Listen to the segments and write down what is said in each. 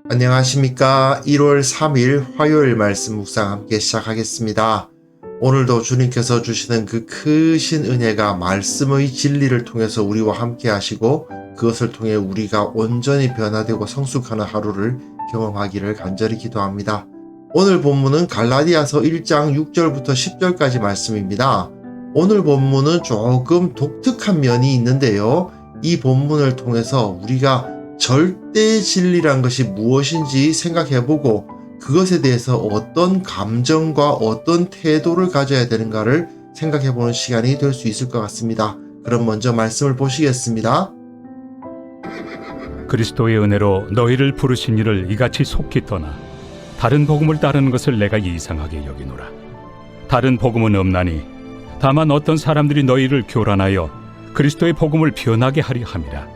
안녕하십니까. 1월 3일 화요일 말씀 묵상 함께 시작하겠습니다. 오늘도 주님께서 주시는 그 크신 은혜가 말씀의 진리를 통해서 우리와 함께 하시고 그것을 통해 우리가 온전히 변화되고 성숙하는 하루를 경험하기를 간절히 기도합니다. 오늘 본문은 갈라디아서 1장 6절부터 10절까지 말씀입니다. 오늘 본문은 조금 독특한 면이 있는데요. 이 본문을 통해서 우리가 절대 진리란 것이 무엇인지 생각해보고 그것에 대해서 어떤 감정과 어떤 태도를 가져야 되는가를 생각해보는 시간이 될 수 있을 것 같습니다. 그럼 먼저 말씀을 보시겠습니다. 그리스도의 은혜로 너희를 부르신 이를 이같이 속히 떠나 다른 복음을 따르는 것을 내가 이상하게 여기노라. 다른 복음은 없나니 다만 어떤 사람들이 너희를 교란하여 그리스도의 복음을 변하게 하려 함이라.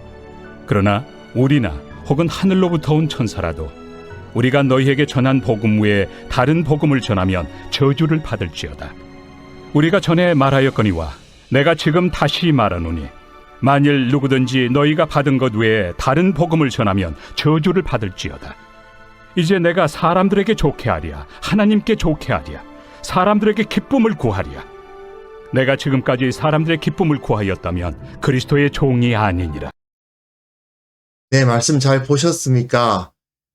그러나 우리나 혹은 하늘로부터 온 천사라도 우리가 너희에게 전한 복음 외에 다른 복음을 전하면 저주를 받을지어다. 우리가 전에 말하였거니와 내가 지금 다시 말하노니 만일 누구든지 너희가 받은 것 외에 다른 복음을 전하면 저주를 받을지어다. 이제 내가 사람들에게 좋게 하랴 하나님께 좋게 하랴 사람들에게 기쁨을 구하랴. 내가 지금까지 사람들의 기쁨을 구하였다면 그리스도의 종이 아니니라. 네, 말씀 잘 보셨습니까?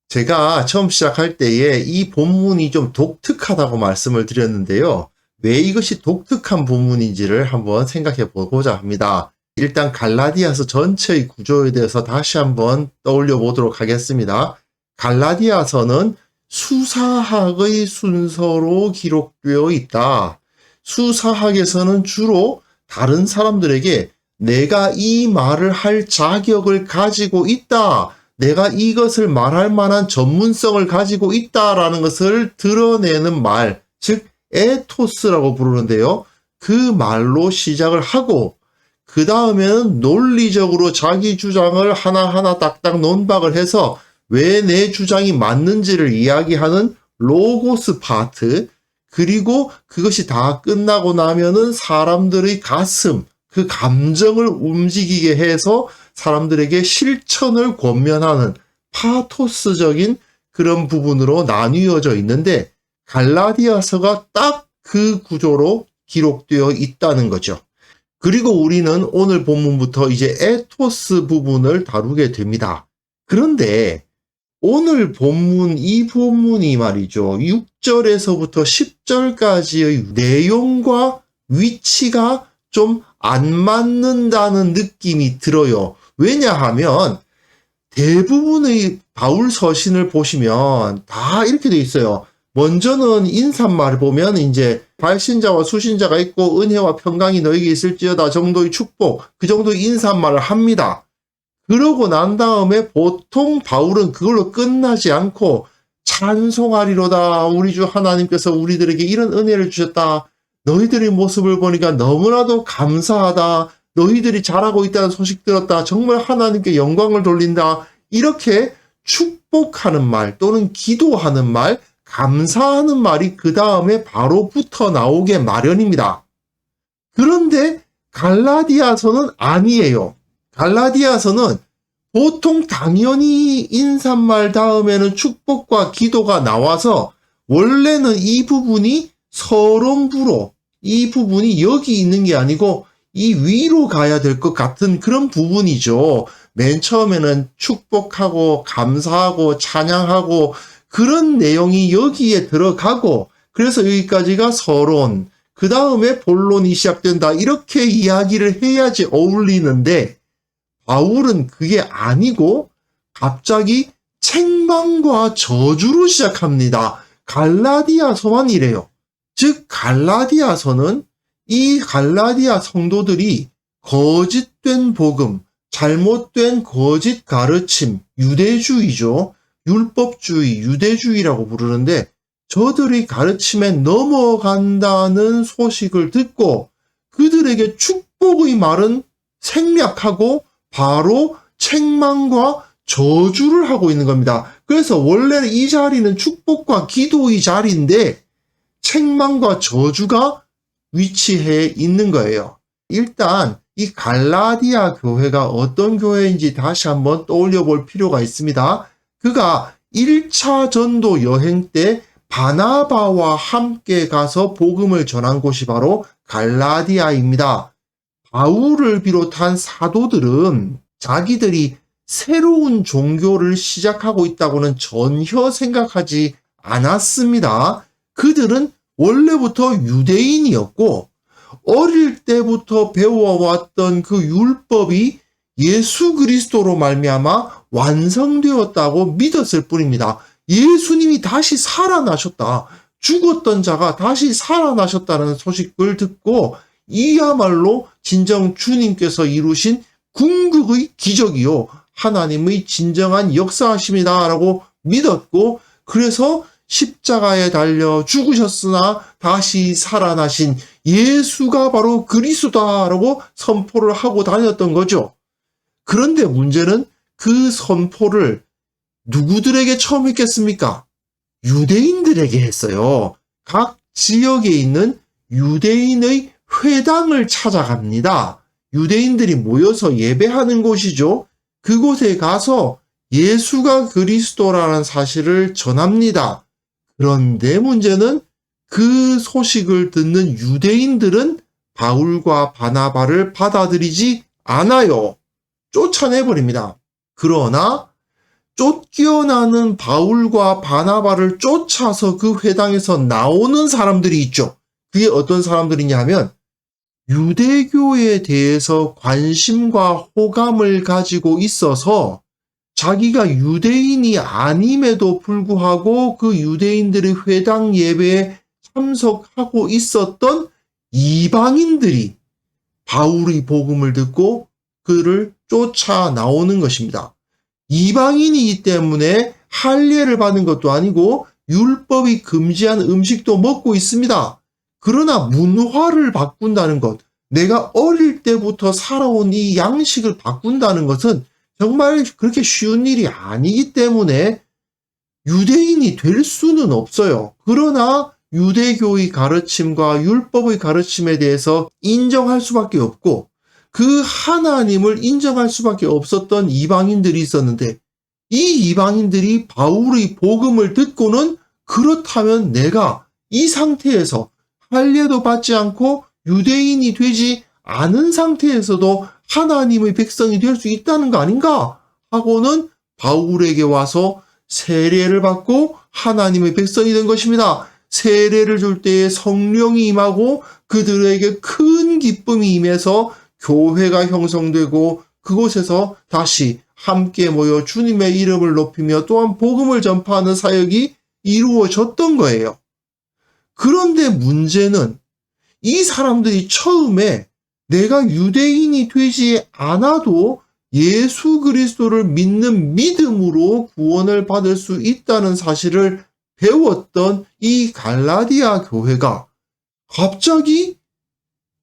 제가 처음 시작할 때에 이 본문이 좀 독특하다고 말씀을 드렸는데요. 왜 이것이 독특한 본문인지를 한번 생각해 보고자 합니다. 일단 갈라디아서 전체의 구조에 대해서 다시 한번 떠올려 보도록 하겠습니다. 갈라디아서는 수사학의 순서로 기록되어 있다. 수사학에서는 주로 다른 사람들에게 내가 이 말을 할 자격을 가지고 있다. 내가 이것을 말할 만한 전문성을 가지고 있다라는 것을 드러내는 말, 즉 에토스라고 부르는데요. 그 말로 시작을 하고 그 다음에는 논리적으로 자기 주장을 하나하나 딱딱 논박을 해서 왜 내 주장이 맞는지를 이야기하는 로고스 파트, 그리고 그것이 다 끝나고 나면은 사람들의 가슴, 그 감정을 움직이게 해서 사람들에게 실천을 권면하는 파토스적인 그런 부분으로 나뉘어져 있는데 갈라디아서가 딱 그 구조로 기록되어 있다는 거죠. 그리고 우리는 오늘 본문부터 이제 에토스 부분을 다루게 됩니다. 그런데 오늘 본문, 이 본문이 말이죠. 6절에서부터 10절까지의 내용과 위치가 좀 안 맞는다는 느낌이 들어요. 왜냐하면 대부분의 바울 서신을 보시면 다 이렇게 돼 있어요. 먼저는 인사말을 보면 이제 발신자와 수신자가 있고 은혜와 평강이 너에게 있을지어다 정도의 축복, 그 정도의 인사말을 합니다. 그러고 난 다음에 보통 바울은 그걸로 끝나지 않고 찬송하리로다. 우리 주 하나님께서 우리들에게 이런 은혜를 주셨다. 너희들의 모습을 보니까 너무나도 감사하다. 너희들이 잘하고 있다는 소식 들었다. 정말 하나님께 영광을 돌린다. 이렇게 축복하는 말 또는 기도하는 말, 감사하는 말이 그 다음에 바로 붙어 나오게 마련입니다. 그런데 갈라디아서는 아니에요. 갈라디아서는 보통 당연히 인사말 다음에는 축복과 기도가 나와서 원래는 이 부분이 서론부로 이 부분이 여기 있는 게 아니고 이 위로 가야 될 것 같은 그런 부분이죠. 맨 처음에는 축복하고 감사하고 찬양하고 그런 내용이 여기에 들어가고 그래서 여기까지가 서론, 그 다음에 본론이 시작된다. 이렇게 이야기를 해야지 어울리는데 바울은 그게 아니고 갑자기 책망과 저주로 시작합니다. 갈라디아서만 이래요. 즉 갈라디아서는 이 갈라디아 성도들이 거짓된 복음, 잘못된 거짓 가르침, 유대주의죠. 율법주의, 유대주의라고 부르는데 저들의 가르침에 넘어간다는 소식을 듣고 그들에게 축복의 말은 생략하고 바로 책망과 저주를 하고 있는 겁니다. 그래서 원래는 이 자리는 축복과 기도의 자리인데 책망과 저주가 위치해 있는 거예요. 일단 이 갈라디아 교회가 어떤 교회인지 다시 한번 떠올려 볼 필요가 있습니다. 그가 1차 전도 여행 때 바나바와 함께 가서 복음을 전한 곳이 바로 갈라디아입니다. 바울을 비롯한 사도들은 자기들이 새로운 종교를 시작하고 있다고는 전혀 생각하지 않았습니다. 그들은 원래부터 유대인이었고 어릴 때부터 배워왔던 그 율법이 예수 그리스도로 말미암아 완성되었다고 믿었을 뿐입니다. 예수님이 다시 살아나셨다. 죽었던 자가 다시 살아나셨다는 소식을 듣고 이야말로 진정 주님께서 이루신 궁극의 기적이요. 하나님의 진정한 역사하심이다라고 믿었고 그래서 십자가에 달려 죽으셨으나 다시 살아나신 예수가 바로 그리스도다라고 선포를 하고 다녔던 거죠. 그런데 문제는 그 선포를 누구들에게 처음 했겠습니까? 유대인들에게 했어요. 각 지역에 있는 유대인의 회당을 찾아갑니다. 유대인들이 모여서 예배하는 곳이죠. 그곳에 가서 예수가 그리스도라는 사실을 전합니다. 그런데 문제는 그 소식을 듣는 유대인들은 바울과 바나바를 받아들이지 않아요. 쫓아내버립니다. 그러나 쫓겨나는 바울과 바나바를 쫓아서 그 회당에서 나오는 사람들이 있죠. 그게 어떤 사람들이냐 하면 유대교에 대해서 관심과 호감을 가지고 있어서 자기가 유대인이 아님에도 불구하고 그 유대인들의 회당 예배에 참석하고 있었던 이방인들이 바울의 복음을 듣고 그를 쫓아 나오는 것입니다. 이방인이기 때문에 할례를 받은 것도 아니고 율법이 금지한 음식도 먹고 있습니다. 그러나 문화를 바꾼다는 것, 내가 어릴 때부터 살아온 이 양식을 바꾼다는 것은 정말 그렇게 쉬운 일이 아니기 때문에 유대인이 될 수는 없어요. 그러나 유대교의 가르침과 율법의 가르침에 대해서 인정할 수밖에 없고 그 하나님을 인정할 수밖에 없었던 이방인들이 있었는데 이 이방인들이 바울의 복음을 듣고는 그렇다면 내가 이 상태에서 할례도 받지 않고 유대인이 되지 않은 상태에서도 하나님의 백성이 될 수 있다는 거 아닌가 하고는 바울에게 와서 세례를 받고 하나님의 백성이 된 것입니다. 세례를 줄 때에 성령이 임하고 그들에게 큰 기쁨이 임해서 교회가 형성되고 그곳에서 다시 함께 모여 주님의 이름을 높이며 또한 복음을 전파하는 사역이 이루어졌던 거예요. 그런데 문제는 이 사람들이 처음에 내가 유대인이 되지 않아도 예수 그리스도를 믿는 믿음으로 구원을 받을 수 있다는 사실을 배웠던 이 갈라디아 교회가 갑자기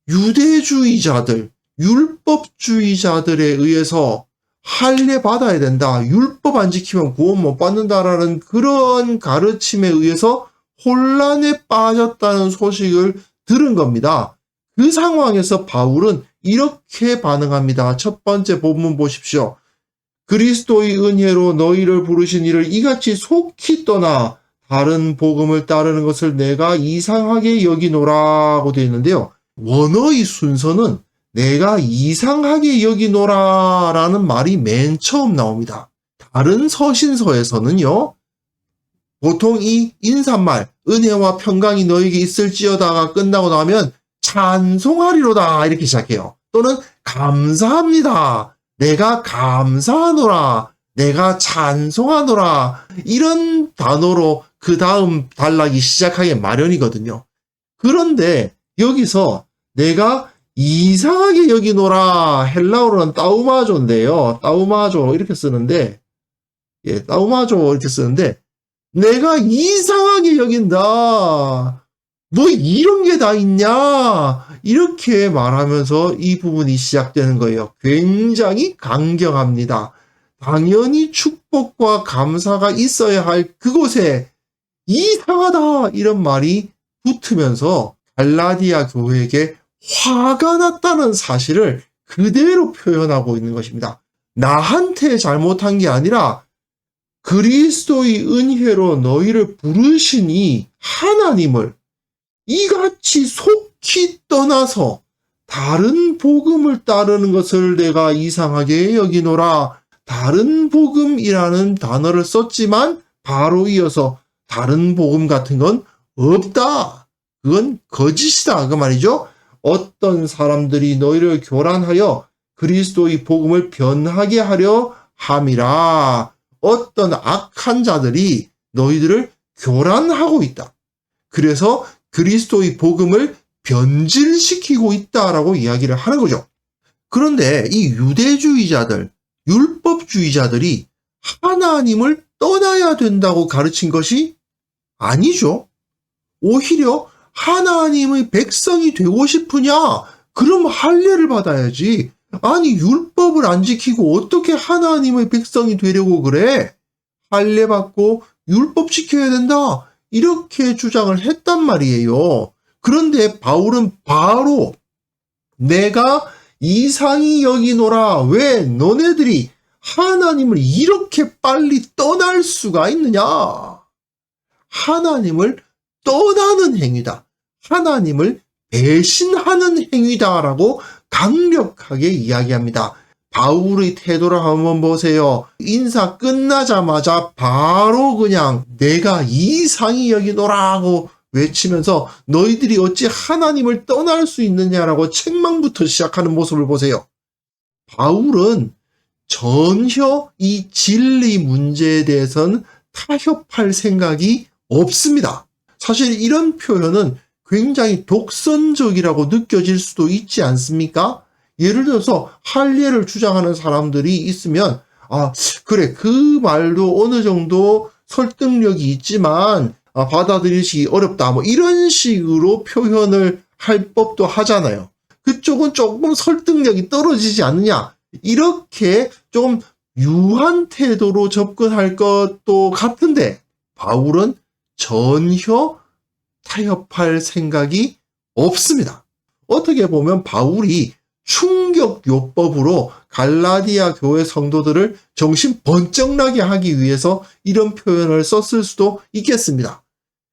유대주의자들, 율법주의자들에 의해서 할례 받아야 된다. 율법 안 지키면 구원 못 받는다라는 그런 가르침에 의해서 혼란에 빠졌다는 소식을 들은 겁니다. 그 상황에서 바울은 이렇게 반응합니다. 첫 번째 본문 보십시오. 그리스도의 은혜로 너희를 부르신 이를 이같이 속히 떠나 다른 복음을 따르는 것을 내가 이상하게 여기노라고 되어 있는데요. 원어의 순서는 내가 이상하게 여기노라라는 말이 맨 처음 나옵니다. 다른 서신서에서는요. 보통 이 인사말 은혜와 평강이 너에게 있을지어다가 끝나고 나면 찬송하리로다 이렇게 시작해요. 또는 감사합니다. 내가 감사하노라. 내가 찬송하노라. 이런 단어로 그 다음 단락이 시작하기 마련이거든요. 그런데 여기서 내가 이상하게 여기노라 헬라어로는 따우마조인데요. 따우마조 이렇게 쓰는데 따우마조 이렇게 쓰는데 내가 이상하게 여긴다. 뭐 이런 게 다 있냐? 이렇게 말하면서 이 부분이 시작되는 거예요. 굉장히 강경합니다. 당연히 축복과 감사가 있어야 할 그곳에 이상하다 이런 말이 붙으면서 갈라디아 교회에게 화가 났다는 사실을 그대로 표현하고 있는 것입니다. 나한테 잘못한 게 아니라 그리스도의 은혜로 너희를 부르신 이 하나님을 이같이 속히 떠나서 다른 복음을 따르는 것을 내가 이상하게 여기노라. 다른 복음이라는 단어를 썼지만 바로 이어서 다른 복음 같은 건 없다. 그건 거짓이다. 그 말이죠. 어떤 사람들이 너희를 교란하여 그리스도의 복음을 변하게 하려 함이라. 어떤 악한 자들이 너희들을 교란하고 있다. 그래서 그리스도의 복음을 변질시키고 있다라고 이야기를 하는 거죠. 그런데 이 유대주의자들, 율법주의자들이 하나님을 떠나야 된다고 가르친 것이 아니죠. 오히려 하나님의 백성이 되고 싶으냐? 그럼 할례를 받아야지. 아니, 율법을 안 지키고 어떻게 하나님의 백성이 되려고 그래? 할례 받고 율법 지켜야 된다. 이렇게 주장을 했단 말이에요. 그런데 바울은 바로 내가 이상히 여기노라. 왜 너네들이 하나님을 이렇게 빨리 떠날 수가 있느냐? 하나님을 떠나는 행위다. 하나님을 배신하는 행위다라고 강력하게 이야기합니다. 바울의 태도를 한번 보세요. 인사 끝나자마자 바로 그냥 내가 이상히 여기노라고 외치면서 너희들이 어찌 하나님을 떠날 수 있느냐라고 책망부터 시작하는 모습을 보세요. 바울은 전혀 이 진리 문제에 대해서는 타협할 생각이 없습니다. 사실 이런 표현은 굉장히 독선적이라고 느껴질 수도 있지 않습니까? 예를 들어서 할례를 주장하는 사람들이 있으면 그래, 그 말도 어느 정도 설득력이 있지만 받아들이기 어렵다. 뭐 이런 식으로 표현을 할 법도 하잖아요. 그쪽은 조금 설득력이 떨어지지 않느냐. 이렇게 좀 유한 태도로 접근할 것도 같은데 바울은 전혀 타협할 생각이 없습니다. 어떻게 보면 바울이 충격요법으로 갈라디아 교회 성도들을 정신 번쩍 나게 하기 위해서 이런 표현을 썼을 수도 있겠습니다.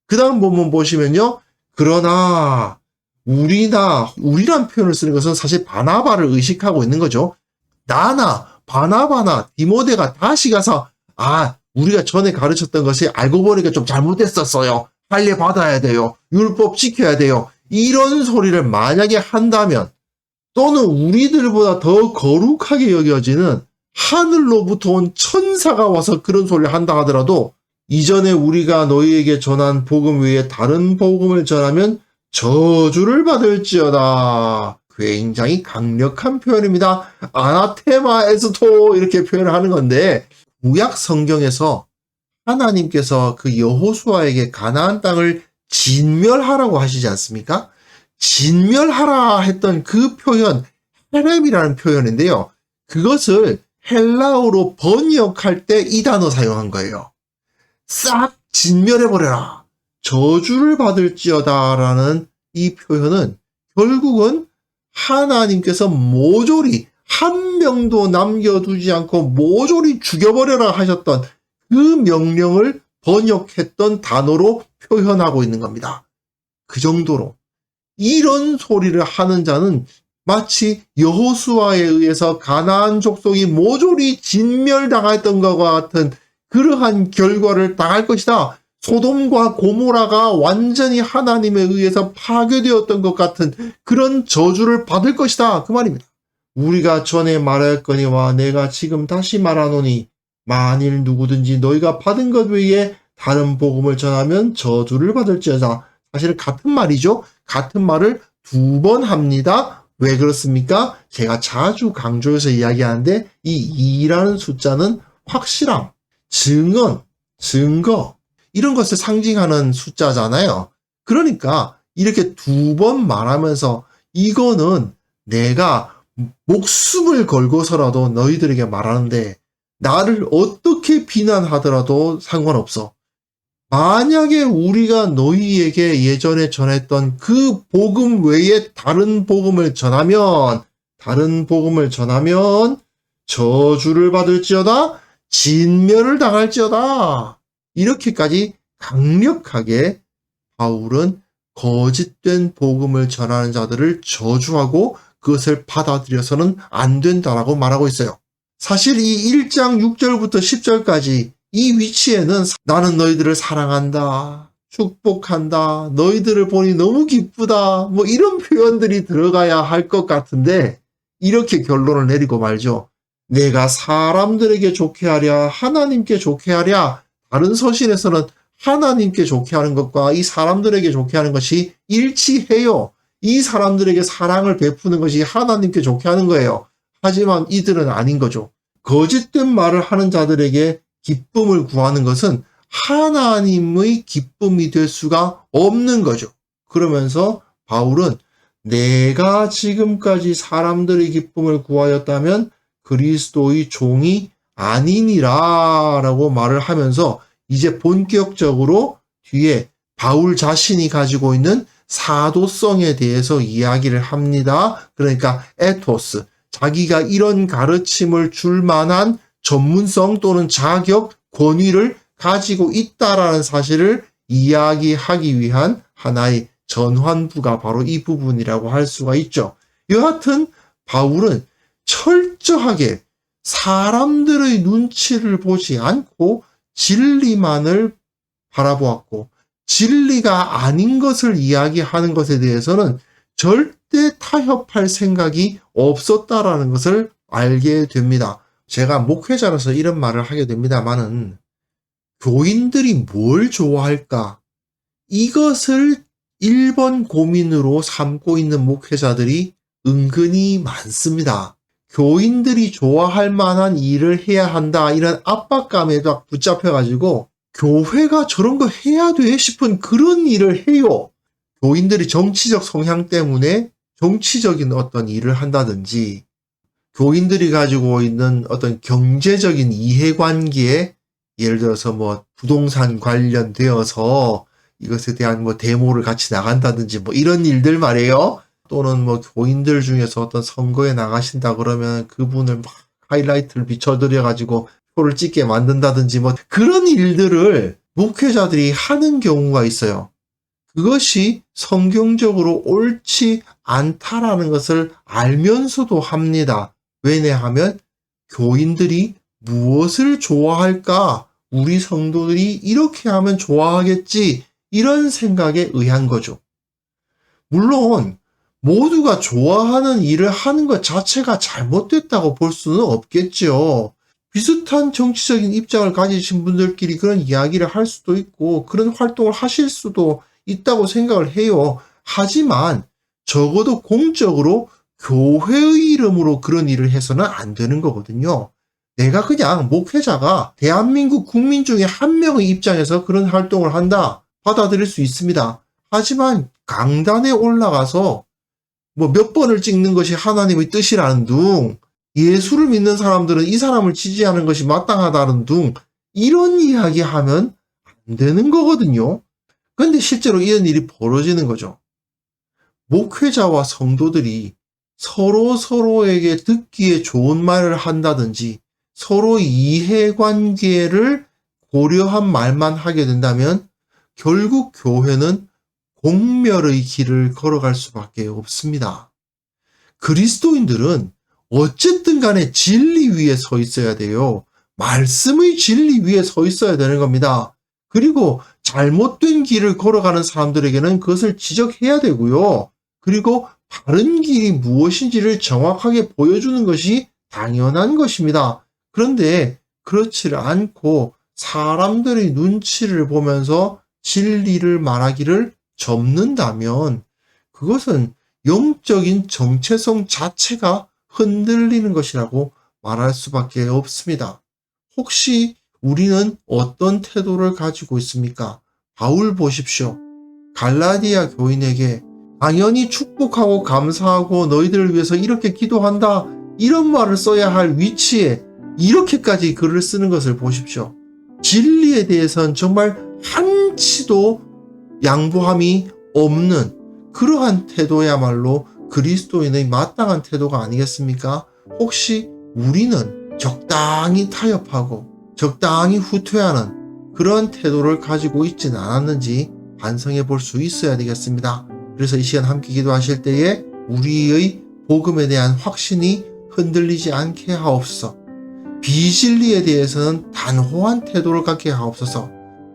그 다음 본문 보시면요. 그러나 우리란 표현을 쓰는 것은 사실 바나바를 의식하고 있는 거죠. 나나 바나바나 디모데가 다시 가서 우리가 전에 가르쳤던 것이 알고 보니까 좀 잘못됐었어요. 할례 받아야 돼요. 율법 지켜야 돼요. 이런 소리를 만약에 한다면 또는 우리들보다 더 거룩하게 여겨지는 하늘로부터 온 천사가 와서 그런 소리를 한다 하더라도 이전에 우리가 너희에게 전한 복음 외에 다른 복음을 전하면 저주를 받을지어다. 굉장히 강력한 표현입니다. 아나테마 에스토 이렇게 표현을 하는 건데 구약 성경에서 하나님께서 그 여호수아에게 가나안 땅을 진멸하라고 하시지 않습니까? 진멸하라 했던 그 표현, 헤렘이라는 표현인데요. 그것을 헬라어로 번역할 때 이 단어 사용한 거예요. 싹 진멸해버려라. 저주를 받을지어다라는 이 표현은 결국은 하나님께서 모조리 한 명도 남겨두지 않고 모조리 죽여버려라 하셨던 그 명령을 번역했던 단어로 표현하고 있는 겁니다. 그 정도로 이런 소리를 하는 자는 마치 여호수아에 의해서 가나안 족속이 모조리 진멸당했던 것과 같은 그러한 결과를 당할 것이다. 소돔과 고모라가 완전히 하나님에 의해서 파괴되었던 것 같은 그런 저주를 받을 것이다. 그 말입니다. 우리가 전에 말하였거니와 내가 지금 다시 말하노니 만일 누구든지 너희가 받은 것 외에 다른 복음을 전하면 저주를 받을지어다. 사실 같은 말이죠. 같은 말을 두 번 합니다. 왜 그렇습니까? 제가 자주 강조해서 이야기하는데 이 2라는 숫자는 확실함, 증언, 증거 이런 것을 상징하는 숫자잖아요. 그러니까 이렇게 두 번 말하면서 이거는 내가 목숨을 걸고서라도 너희들에게 말하는데 나를 어떻게 비난하더라도 상관없어. 만약에 우리가 너희에게 예전에 전했던 그 복음 외에 다른 복음을 전하면 저주를 받을지어다. 진멸을 당할지어다. 이렇게까지 강력하게 바울은 거짓된 복음을 전하는 자들을 저주하고 그것을 받아들여서는 안 된다라고 말하고 있어요. 사실 이 1장 6절부터 10절까지 이 위치에는 나는 너희들을 사랑한다, 축복한다, 너희들을 보니 너무 기쁘다, 뭐 이런 표현들이 들어가야 할 것 같은데 이렇게 결론을 내리고 말죠. 내가 사람들에게 좋게 하랴, 하나님께 좋게 하랴. 다른 서신에서는 하나님께 좋게 하는 것과 이 사람들에게 좋게 하는 것이 일치해요. 이 사람들에게 사랑을 베푸는 것이 하나님께 좋게 하는 거예요. 하지만 이들은 아닌 거죠. 거짓된 말을 하는 자들에게 기쁨을 구하는 것은 하나님의 기쁨이 될 수가 없는 거죠. 그러면서 바울은 내가 지금까지 사람들의 기쁨을 구하였다면 그리스도의 종이 아니니라 라고 말을 하면서 이제 본격적으로 뒤에 바울 자신이 가지고 있는 사도성에 대해서 이야기를 합니다. 그러니까 에토스, 자기가 이런 가르침을 줄 만한 전문성 또는 자격, 권위를 가지고 있다라는 사실을 이야기하기 위한 하나의 전환부가 바로 이 부분이라고 할 수가 있죠. 여하튼 바울은 철저하게 사람들의 눈치를 보지 않고 진리만을 바라보았고 진리가 아닌 것을 이야기하는 것에 대해서는 절대 타협할 생각이 없었다라는 것을 알게 됩니다. 제가 목회자로서 이런 말을 하게 됩니다만은 교인들이 뭘 좋아할까? 이것을 1번 고민으로 삼고 있는 목회자들이 은근히 많습니다. 교인들이 좋아할 만한 일을 해야 한다 이런 압박감에 딱 붙잡혀가지고 교회가 저런 거 해야 돼 싶은 그런 일을 해요. 교인들이 정치적 성향 때문에 정치적인 어떤 일을 한다든지 교인들이 가지고 있는 어떤 경제적인 이해관계에 예를 들어서 뭐 부동산 관련되어서 이것에 대한 뭐 데모를 같이 나간다든지 뭐 이런 일들 말이에요. 또는 뭐 교인들 중에서 어떤 선거에 나가신다 그러면 그분을 막 하이라이트를 비춰드려 가지고 표를 찍게 만든다든지 뭐 그런 일들을 목회자들이 하는 경우가 있어요. 그것이 성경적으로 옳지 않다라는 것을 알면서도 합니다. 왜냐하면 교인들이 무엇을 좋아할까? 우리 성도들이 이렇게 하면 좋아하겠지. 이런 생각에 의한 거죠. 물론 모두가 좋아하는 일을 하는 것 자체가 잘못됐다고 볼 수는 없겠죠. 비슷한 정치적인 입장을 가지신 분들끼리 그런 이야기를 할 수도 있고 그런 활동을 하실 수도 있다고 생각을 해요. 하지만 적어도 공적으로 교회의 이름으로 그런 일을 해서는 안 되는 거거든요. 내가 그냥 목회자가 대한민국 국민 중에 한 명의 입장에서 그런 활동을 한다. 받아들일 수 있습니다. 하지만 강단에 올라가서 뭐 몇 번을 찍는 것이 하나님의 뜻이라는 둥, 예수를 믿는 사람들은 이 사람을 지지하는 것이 마땅하다는 둥, 이런 이야기 하면 안 되는 거거든요. 근데 실제로 이런 일이 벌어지는 거죠. 목회자와 성도들이 서로에게 듣기에 좋은 말을 한다든지 서로 이해관계를 고려한 말만 하게 된다면 결국 교회는 공멸의 길을 걸어갈 수밖에 없습니다. 그리스도인들은 어쨌든 간에 진리 위에 서 있어야 돼요. 말씀의 진리 위에 서 있어야 되는 겁니다. 그리고 잘못된 길을 걸어가는 사람들에게는 그것을 지적해야 되고요. 그리고 바른 길이 무엇인지를 정확하게 보여주는 것이 당연한 것입니다. 그런데 그렇지를 않고 사람들의 눈치를 보면서 진리를 말하기를 접는다면 그것은 영적인 정체성 자체가 흔들리는 것이라고 말할 수밖에 없습니다. 혹시 우리는 어떤 태도를 가지고 있습니까? 바울 보십시오. 갈라디아 교인에게 당연히 축복하고 감사하고 너희들을 위해서 이렇게 기도한다 이런 말을 써야 할 위치에 이렇게까지 글을 쓰는 것을 보십시오. 진리에 대해서는 정말 한치도 양보함이 없는 그러한 태도야말로 그리스도인의 마땅한 태도가 아니겠습니까? 혹시 우리는 적당히 타협하고 적당히 후퇴하는 그런 태도를 가지고 있지는 않았는지 반성해 볼 수 있어야 되겠습니다. 그래서 이 시간 함께 기도하실 때에 우리의 복음에 대한 확신이 흔들리지 않게 하옵소서. 비진리에 대해서는 단호한 태도를 갖게 하옵소서.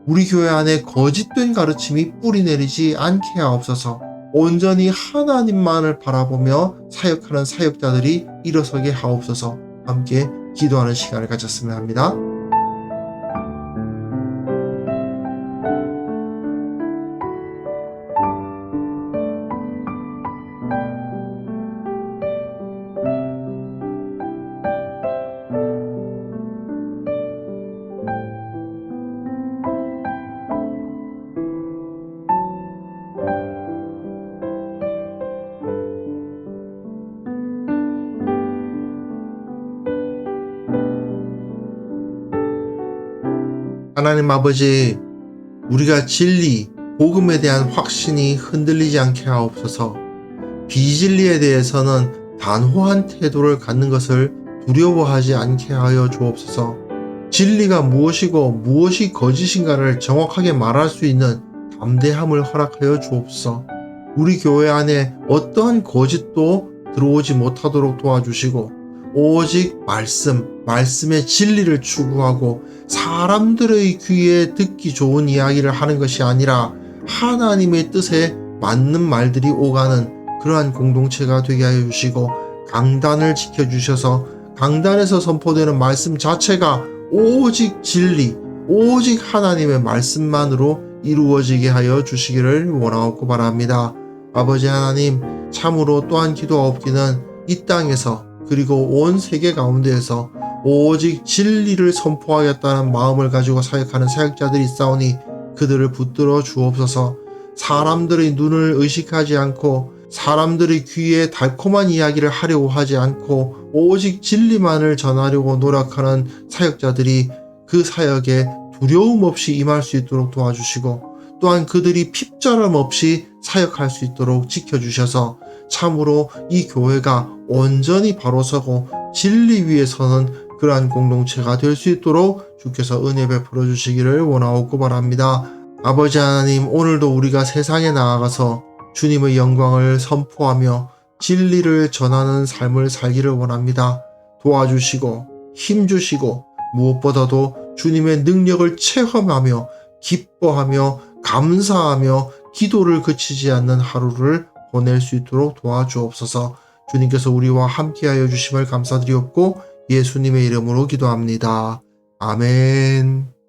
우리 교회 안에 거짓된 가르침이 뿌리내리지 않게 하옵소서. 온전히 하나님만을 바라보며 사역하는 사역자들이 일어서게 하옵소서. 함께 기도하는 시간을 가졌으면 합니다. 하나님 아버지, 우리가 진리, 복음에 대한 확신이 흔들리지 않게 하옵소서. 비진리에 대해서는 단호한 태도를 갖는 것을 두려워하지 않게 하여 주옵소서. 진리가 무엇이고 무엇이 거짓인가를 정확하게 말할 수 있는 담대함을 허락하여 주옵소서. 우리 교회 안에 어떠한 거짓도 들어오지 못하도록 도와주시고 오직 말씀의 진리를 추구하고 사람들의 귀에 듣기 좋은 이야기를 하는 것이 아니라 하나님의 뜻에 맞는 말들이 오가는 그러한 공동체가 되게 하여 주시고 강단을 지켜주셔서 강단에서 선포되는 말씀 자체가 오직 진리, 오직 하나님의 말씀만으로 이루어지게 하여 주시기를 원하옵고 바랍니다. 아버지 하나님, 참으로 또한 기도하옵기는 이 땅에서 그리고 온 세계 가운데에서 오직 진리를 선포하겠다는 마음을 가지고 사역하는 사역자들이 있사오니 그들을 붙들어 주옵소서. 사람들의 눈을 의식하지 않고 사람들의 귀에 달콤한 이야기를 하려고 하지 않고 오직 진리만을 전하려고 노력하는 사역자들이 그 사역에 두려움 없이 임할 수 있도록 도와주시고 또한 그들이 핍절함 없이 사역할 수 있도록 지켜주셔서 참으로 이 교회가 온전히 바로 서고 진리 위에 서는 그러한 공동체가 될 수 있도록 주께서 은혜 베풀어 주시기를 원하옵고 바랍니다. 아버지 하나님, 오늘도 우리가 세상에 나아가서 주님의 영광을 선포하며 진리를 전하는 삶을 살기를 원합니다. 도와주시고 힘주시고 무엇보다도 주님의 능력을 체험하며 기뻐하며 감사하며 기도를 그치지 않는 하루를 보낼 수 있도록 도와주옵소서. 주님께서 우리와 함께하여 주심을 감사드리옵고 예수님의 이름으로 기도합니다. 아멘.